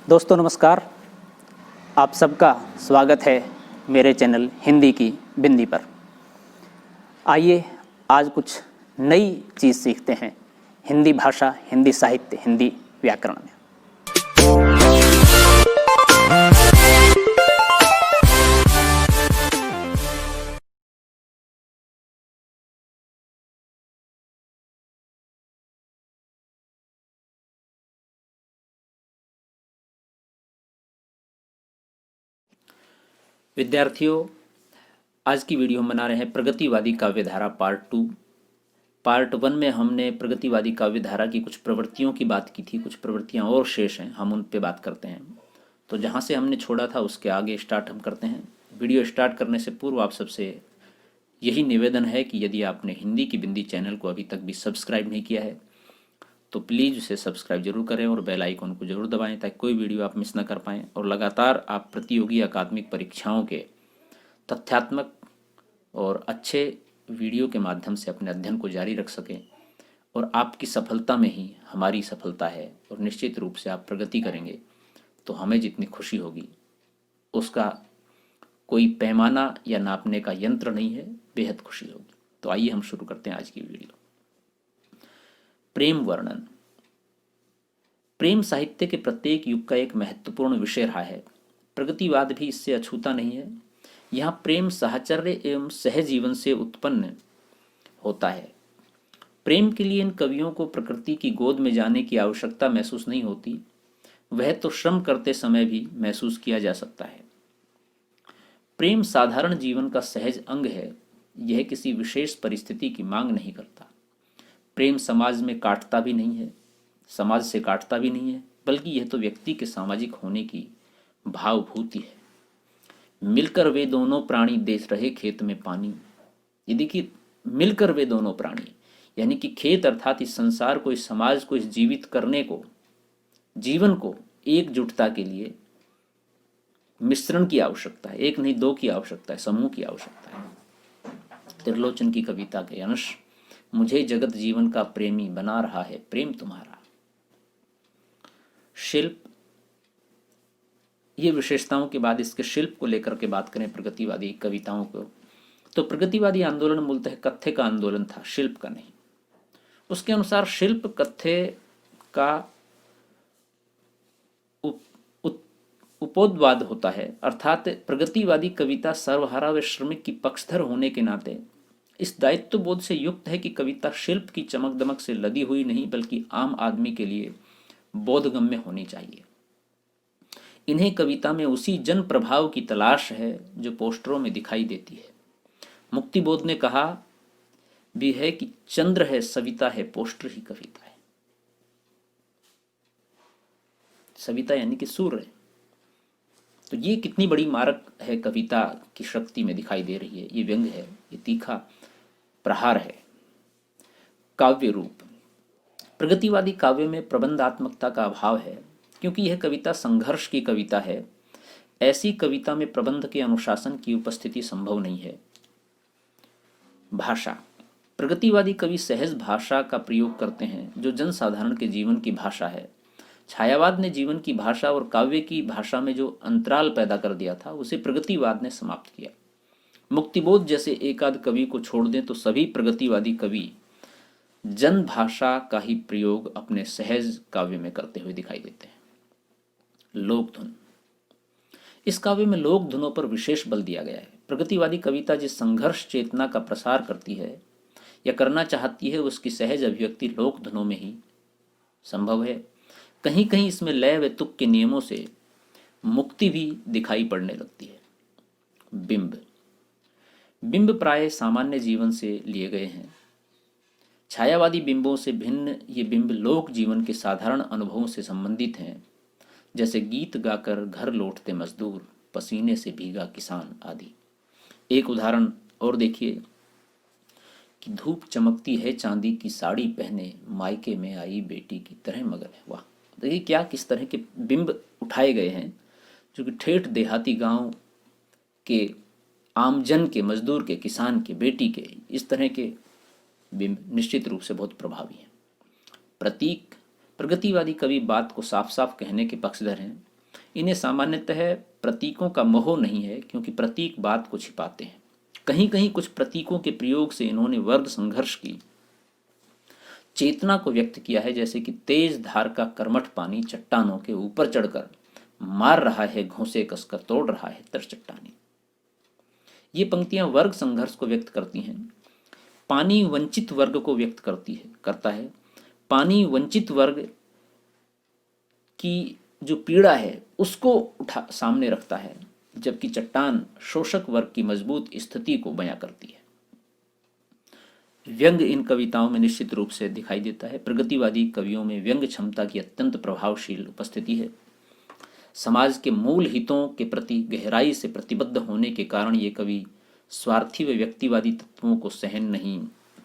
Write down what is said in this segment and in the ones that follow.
दोस्तों नमस्कार। आप सबका स्वागत है मेरे चैनल हिंदी की बिंदी पर। आइए आज कुछ नई चीज़ सीखते हैं हिंदी भाषा, हिंदी साहित्य, हिंदी व्याकरण में। विद्यार्थियों, आज की वीडियो हम बना रहे हैं प्रगतिवादी काव्यधारा पार्ट 2। पार्ट 1 में हमने प्रगतिवादी काव्यधारा की कुछ प्रवृत्तियों की बात की थी, कुछ प्रवृत्तियां और शेष हैं, हम उन पे बात करते हैं। तो जहां से हमने छोड़ा था उसके आगे स्टार्ट हम करते हैं। वीडियो स्टार्ट करने से पूर्व आप सबसे यही निवेदन है कि यदि आपने हिंदी की बिंदी चैनल को अभी तक भी सब्सक्राइब नहीं किया है तो प्लीज़ उसे सब्सक्राइब जरूर करें और बेल आइकन को जरूर दबाएं ताकि कोई वीडियो आप मिस ना कर पाएँ और लगातार आप प्रतियोगी अकादमिक परीक्षाओं के तथ्यात्मक और अच्छे वीडियो के माध्यम से अपने अध्ययन को जारी रख सकें। और आपकी सफलता में ही हमारी सफलता है और निश्चित रूप से आप प्रगति करेंगे तो हमें जितनी खुशी होगी उसका कोई पैमाना या नापने का यंत्र नहीं है, बेहद खुशी होगी। तो आइए हम शुरू करते हैं आज की वीडियो। प्रेम वर्णन। प्रेम साहित्य के प्रत्येक युग का एक महत्वपूर्ण विषय रहा है। प्रगतिवाद भी इससे अछूता नहीं है। यहाँ प्रेम साहचर्य एवं सहजीवन से उत्पन्न होता है। प्रेम के लिए इन कवियों को प्रकृति की गोद में जाने की आवश्यकता महसूस नहीं होती, वह तो श्रम करते समय भी महसूस किया जा सकता है। प्रेम साधारण जीवन का सहज अंग है, यह किसी विशेष परिस्थिति की मांग नहीं करता। प्रेम समाज में काटता भी नहीं है, समाज से काटता भी नहीं है, बल्कि यह तो व्यक्ति के सामाजिक होने की भावभूति है। मिलकर वे दोनों प्राणी देश रहे खेत में पानी। ये देखिए, मिलकर वे दोनों प्राणी, यानी कि खेत अर्थात इस संसार को, इस समाज को, इस जीवित करने को, जीवन को एकजुटता के लिए मिश्रण की आवश्यकता है। एक नहीं, दो की आवश्यकता है, समूह की आवश्यकता है। त्रिलोचन की कविता के अंश, मुझे जगत जीवन का प्रेमी बना रहा है प्रेम तुम्हारा। शिल्प, ये विशेषताओं के बाद इसके शिल्प को लेकर के बात करें प्रगतिवादी कविताओं को, तो प्रगतिवादी आंदोलन मूलतः कथ्य का आंदोलन था, शिल्प का नहीं। उसके अनुसार शिल्प कथ्य का उपोद्वाद होता है, अर्थात प्रगतिवादी कविता सर्वहारा व श्रमिक की पक्षधर होने के नाते इस दायित्व बोध से युक्त है कि कविता शिल्प की चमक दमक से लदी हुई नहीं बल्कि आम आदमी के लिए बोधगम्य होनी चाहिए। इन्हें कविता में उसी जन प्रभाव की तलाश है जो पोस्टरों में दिखाई देती है। मुक्तिबोध ने कहा भी है कि चंद्र है सविता है, पोस्टर ही कविता है। सविता यानी कि सूर्य। तो ये कितनी बड़ी मारक है, कविता की शक्ति में दिखाई दे रही है। ये व्यंग है, ये तीखा प्रहार है। काव्य रूप। प्रगतिवादी काव्य में प्रबंधात्मकता का अभाव है क्योंकि यह कविता संघर्ष की कविता है। ऐसी कविता में प्रबंध के अनुशासन की उपस्थिति संभव नहीं है। भाषा। प्रगतिवादी कवि सहज भाषा का प्रयोग करते हैं जो जनसाधारण के जीवन की भाषा है। छायावाद ने जीवन की भाषा और काव्य की भाषा में जो अंतराल पैदा कर दिया था उसे प्रगतिवाद ने समाप्त किया। मुक्तिबोध जैसे एकाध कवि को छोड़ दें तो सभी प्रगतिवादी कवि जन भाषा का ही प्रयोग अपने सहज काव्य में करते हुए दिखाई देते हैं। लोकधुन। इस काव्य में लोक धुनों पर विशेष बल दिया गया है। प्रगतिवादी कविता जिस संघर्ष चेतना का प्रसार करती है या करना चाहती है उसकी सहज अभिव्यक्ति लोक धुनों में ही संभव है। कहीं कहीं इसमें लय व तुक के नियमों से मुक्ति भी दिखाई पड़ने लगती है। बिंब। बिंब प्राय सामान्य जीवन से लिए गए हैं। छायावादी बिंबों से भिन्न ये बिंब लोक जीवन के साधारण अनुभवों से संबंधित हैं, जैसे गीत गाकर घर लौटते मजदूर, पसीने से भीगा किसान आदि। एक उदाहरण और देखिए कि धूप चमकती है चांदी की साड़ी पहने, मायके में आई बेटी की तरह मगन है। वाह, देखिए क्या किस तरह के बिंब उठाए गए हैं जो कि ठेठ देहाती गांव के आमजन के, मजदूर के, किसान के, बेटी के, इस तरह के बिंब निश्चित रूप से बहुत प्रभावी हैं। प्रतीक। प्रगतिवादी कवि बात को साफ साफ कहने के पक्षधर हैं। इन्हें सामान्यतः प्रतीकों का मोह नहीं है, क्योंकि प्रतीक बात को छिपाते हैं। कहीं कहीं कुछ प्रतीकों के प्रयोग से इन्होंने वर्ग संघर्ष की चेतना को व्यक्त किया है, जैसे कि तेज धार का कर्मठ पानी चट्टानों के ऊपर चढ़कर मार रहा है, घोंसे कसकर तोड़ रहा है तर चट्टानी। ये पंक्तियां वर्ग संघर्ष को व्यक्त करती हैं। पानी वंचित वर्ग को व्यक्त करता है। पानी वंचित वर्ग की जो पीड़ा है उसको सामने रखता है, जबकि चट्टान शोषक वर्ग की मजबूत स्थिति को बयां करती है। व्यंग इन कविताओं में निश्चित रूप से दिखाई देता है। प्रगतिवादी कवियों में व्यंग क्षमता की अत्यंत प्रभावशील उपस्थिति है। समाज के मूल हितों के प्रति गहराई से प्रतिबद्ध होने के कारण ये कवि स्वार्थी व व्यक्तिवादी तत्वों को सहन नहीं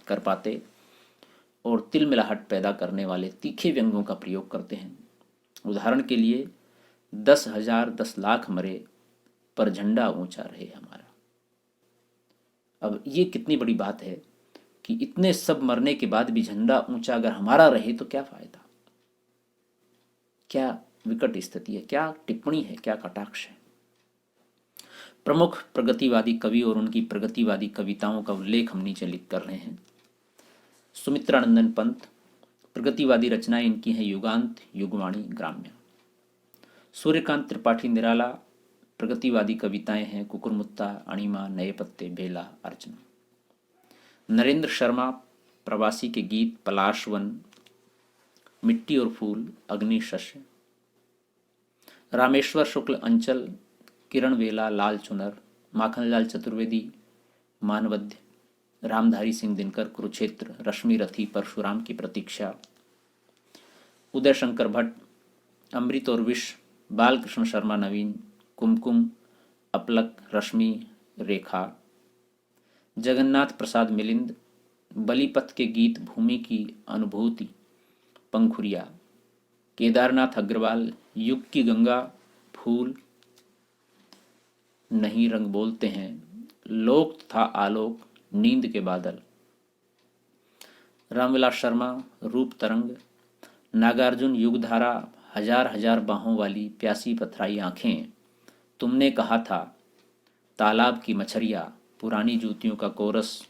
कर पाते और तिलमिलाहट पैदा करने वाले तीखे व्यंग्यों का प्रयोग करते हैं। उदाहरण के लिए 10,000 10 लाख मरे पर झंडा ऊंचा रहे हमारा। अब ये कितनी बड़ी बात है कि इतने सब मरने के बाद भी झंडा ऊंचा अगर हमारा रहे तो क्या फायदा। क्या विकट स्थिति है, क्या टिप्पणी है, क्या कटाक्ष है। प्रमुख प्रगतिवादी कवि और उनकी प्रगतिवादी कविताओं का उल्लेख हम नीचे लिख कर रहे हैं। सुमित्रानंदन पंत, प्रगतिवादी रचनाएं इनकी हैं युगांत, युगवाणी, ग्राम्य। सूर्यकांत त्रिपाठी निराला, प्रगतिवादी कविताएं हैं कुकुरमुत्ता, अणिमा, नए पत्ते, बेला, अर्चना। नरेंद्र शर्मा, प्रवासी के गीत, पलाशवन, मिट्टी और फूल, अग्नि, शस्य। रामेश्वर शुक्ल, अंचल, किरण वेला, लाल चुनर। माखनलाल चतुर्वेदी, मानवध्य। रामधारी सिंह दिनकर, कुरुक्षेत्र। रश्मि रथी, परशुराम की प्रतीक्षा। उदय शंकर भट्ट, अमृत और विष। बालकृष्ण शर्मा नवीन, कुमकुम, अपलक, रश्मि, रेखा। जगन्नाथ प्रसाद मिलिंद, बलिपथ के गीत, भूमि की अनुभूति, पंखुरिया। केदारनाथ अग्रवाल, युग की गंगा, फूल नहीं रंग बोलते हैं, लोक था आलोक, नींद के बादल। रामविलास शर्मा, रूप तरंग। नागार्जुन, युगधारा, हजार हजार बाहों वाली प्यासी पथराई आंखें, तुमने कहा था, तालाब की मछरिया, पुरानी जूतियों का कोरस,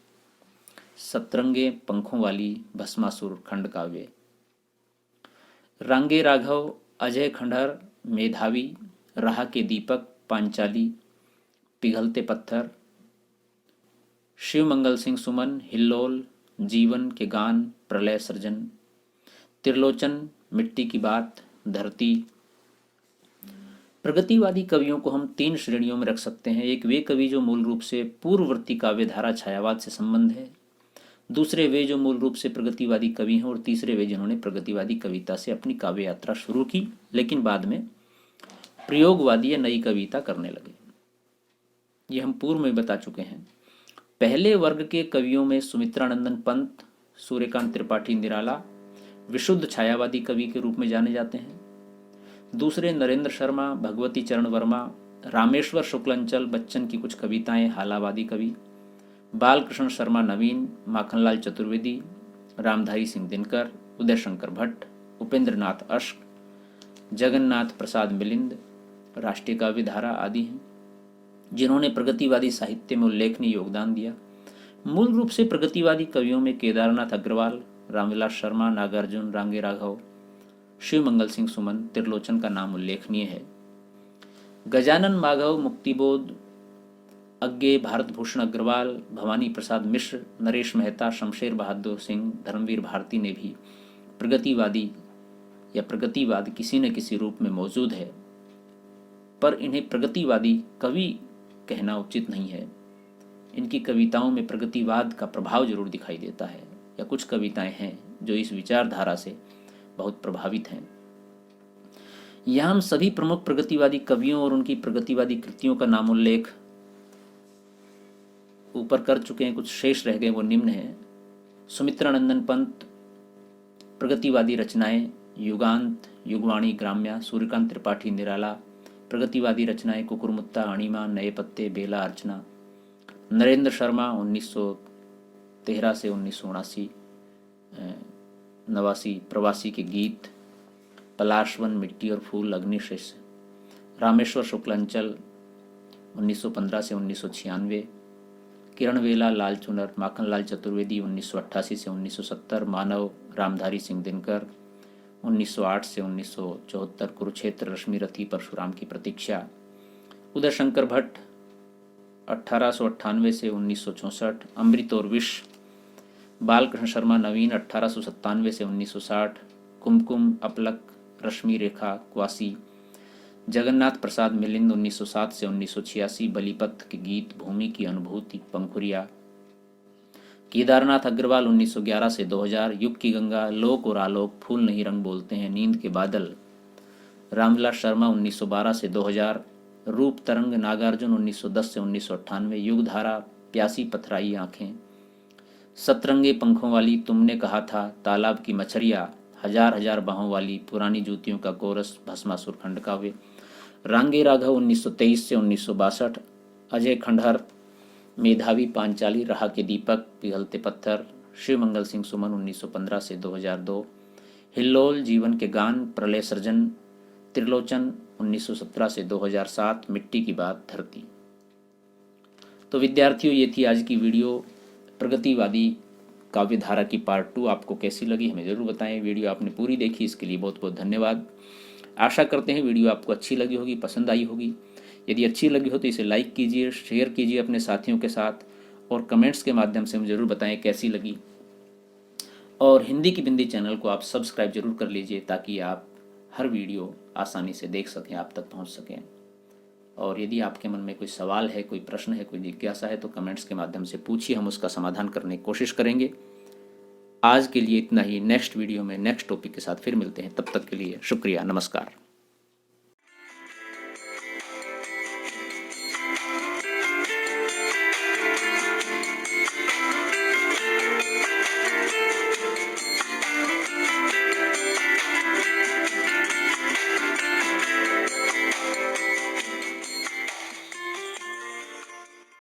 सतरंगे पंखों वाली भस्मासुर खंड काव्य। रांगे राघव, अजय खंडहर, मेधावी, राह के दीपक, पांचाली, पिघलते पत्थर। शिव मंगल सिंह सुमन, हिल्लोल, जीवन के गान, प्रलय सर्जन। त्रिलोचन, मिट्टी की बात, धरती। प्रगतिवादी कवियों को हम 3 श्रेणियों में रख सकते हैं। एक वे कवि जो मूल रूप से पूर्ववर्ती काव्यधारा छायावाद से संबंध है, दूसरे वे जो मूल रूप से प्रगतिवादी कवि हैं, और तीसरे वे जिन्होंने प्रगतिवादी कविता से अपनी काव्य यात्रा शुरू की लेकिन बाद में प्रयोगवादी या नई कविता करने लगे। ये हम पूर्व में बता चुके हैं। पहले वर्ग के कवियों में सुमित्रानंदन पंत, सूर्यकांत त्रिपाठी निराला विशुद्ध छायावादी कवि के रूप में जाने जाते हैं। दूसरे नरेंद्र शर्मा, भगवती चरण वर्मा, रामेश्वर शुक्लांचल, बच्चन की कुछ कविताएं, हालावादी कवि। बालकृष्ण शर्मा नवीन, माखनलाल चतुर्वेदी, रामधारी सिंह दिनकर, उदय शंकर भट्ट, उपेंद्र नाथ अश्क, जगन्नाथ प्रसाद मिलिंद, राष्ट्रीय काव्य धारा आदि हैं जिन्होंने प्रगतिवादी साहित्य में उल्लेखनीय योगदान दिया। मूल रूप से प्रगतिवादी कवियों में केदारनाथ अग्रवाल, रामविलास शर्मा, नागार्जुन, रांगे राघव, शिव मंगल सिंह सुमन, त्रिलोचन का नाम उल्लेखनीय है। गजानन माघव, मुक्तिबोध, अज्ञे, भारत भूषण अग्रवाल, भवानी प्रसाद मिश्र, नरेश मेहता, शमशेर बहादुर सिंह, धर्मवीर भारती ने भी प्रगतिवादी या प्रगतिवाद किसी न किसी रूप में मौजूद है, पर इन्हें प्रगतिवादी कवि कहना उचित नहीं है। इनकी कविताओं में प्रगतिवाद का प्रभाव जरूर दिखाई देता है, या कुछ कविताएं हैं जो इस विचारधारा से बहुत प्रभावित हैं। यहाँ हम सभी प्रमुख प्रगतिवादी कवियों और उनकी प्रगतिवादी कृतियों का नाम उल्लेख ऊपर कर चुके हैं, कुछ शेष रह गए, वो निम्न हैं। सुमित्रानंदन पंत, प्रगतिवादी रचनाएं युगांत, युगवाणी, ग्राम्या। सूर्यकांत त्रिपाठी निराला, प्रगतिवादी रचनाएं कुकुरमुत्ता, अणिमा, नए पत्ते, बेला, अर्चना। नरेंद्र शर्मा 1913 से 1979, 89, प्रवासी के गीत, पलाशवन, मिट्टी और फूल, अग्निशेष। रामेश्वर शुक्लांचल 1915 से 1996, किरणवेला लालचुनर माखनलाल चतुर्वेदी 1988 से 1970, मानव रामधारी सिंह दिनकर 1908 से 1974, कुरुक्षेत्र रश्मि रथी परशुराम की प्रतीक्षा, उदय शंकर भट्ट 1898 से 1964, अमृत और विष बालकृष्ण शर्मा नवीन 1897 से 1960, कुमकुम अपलक रश्मि रेखा क्वासी, जगन्नाथ प्रसाद मिलिंद 1907 से 1986, बलिपत के गीत भूमि की अनुभूति पंखुरिया, केदारनाथ अग्रवाल 1911 से 2000, युग की गंगा लोक और आलोक फूल नहीं रंग बोलते हैं नींद के बादल, रामविलास शर्मा 1912 से 2000, रूप तरंग नागार्जुन 1910 से 1998, युगधारा प्यासी पथराई आंखें, सतरंगे पंखों वाली तुमने कहा था, तालाब की मछरिया, हजार हजार बाहों वाली, पुरानी जूतियों का कोरस, भस्मासुर खंड काव्य, रांगे राघव 1923 से 1962, अजय खंडहर मेधावी पांचाली, राह के दीपक, पिघलते पत्थर, शिव मंगल सिंह सुमन 1915 से 2002, हिल्लोल जीवन के गान, प्रलय सर्जन, त्रिलोचन 1917 से 2007, मिट्टी की बात धरती। तो विद्यार्थियों, ये थी आज की वीडियो प्रगतिवादी काव्यधारा की पार्ट 2। आपको कैसी लगी हमें ज़रूर बताएं। वीडियो आपने पूरी देखी, इसके लिए बहुत बहुत धन्यवाद। आशा करते हैं वीडियो आपको अच्छी लगी होगी, पसंद आई होगी। यदि अच्छी लगी हो तो इसे लाइक कीजिए, शेयर कीजिए अपने साथियों के साथ, और कमेंट्स के माध्यम से हमें ज़रूर बताएं कैसी लगी। और हिंदी की बिंदी चैनल को आप सब्सक्राइब जरूर कर लीजिए, ताकि आप हर वीडियो आसानी से देख सकें, आप तक पहुंच सकें। और यदि आपके मन में कोई सवाल है, कोई प्रश्न है, कोई जिज्ञासा है, तो कमेंट्स के माध्यम से पूछिए, हम उसका समाधान करने की कोशिश करेंगे। आज के लिए इतना ही। नेक्स्ट वीडियो में नेक्स्ट टॉपिक के साथ फिर मिलते हैं। तब तक के लिए शुक्रिया, नमस्कार।